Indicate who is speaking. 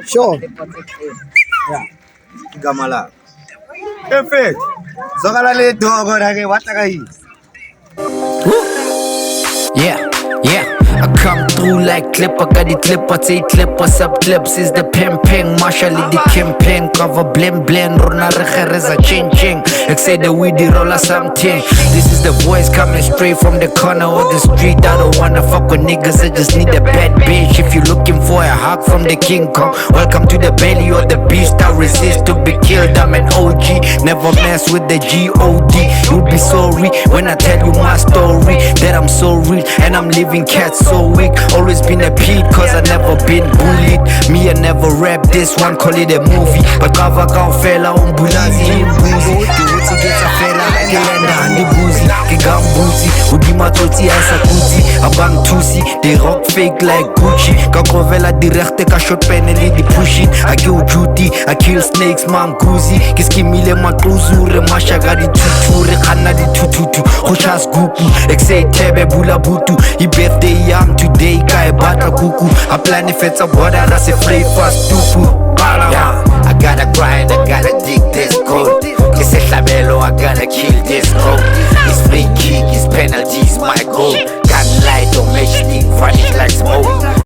Speaker 1: Sure.
Speaker 2: Yeah. Gamala. Perfect. Zogala le dogo rage watakai.
Speaker 3: Yeah, yeah. I come through like clipper, got the clipper, say clipper, sub clips is the ping ping, Marshall the campaign, cover blend blend, Rona Rechereza ching ching, say the weedy roller something. This is the voice coming straight from the corner of the street. I don't wanna fuck with niggas, I just need a bad bitch. If you looking for a hug from the King Kong, welcome to the belly of the beast. I resist to be killed, I'm an OG, never mess with the G-O-D. You'll be sorry when I tell you my story, that I'm so real and I'm living cat so weak. Always been a Pete cause I never been bullied. Me I never rap this one, call it a movie. But cover can't fella umbulazi imbuzi. Diwuthi getsa fela kelenda handi buzi. Kigambuzi, udima toti asa kuti. Abang tusi, they rock fake like Gucci. Kakrovela direkte ka shot peneli di pushing. I kill duty, I kill snakes manguzi. Kiskimile matluzure mashaga di tuture kana di tututu. Hochas gupu, exay tebe bula butu. I birthday yam today kai bata kuku. I plan if it's a border that's a flavor stupu. Yeah, I gotta grind, I gotta dig this gold. It's a labelo, I gotta kill this gold. It's free kick, it's penalties, my goal. Got light, don't make you think vanish like smoke.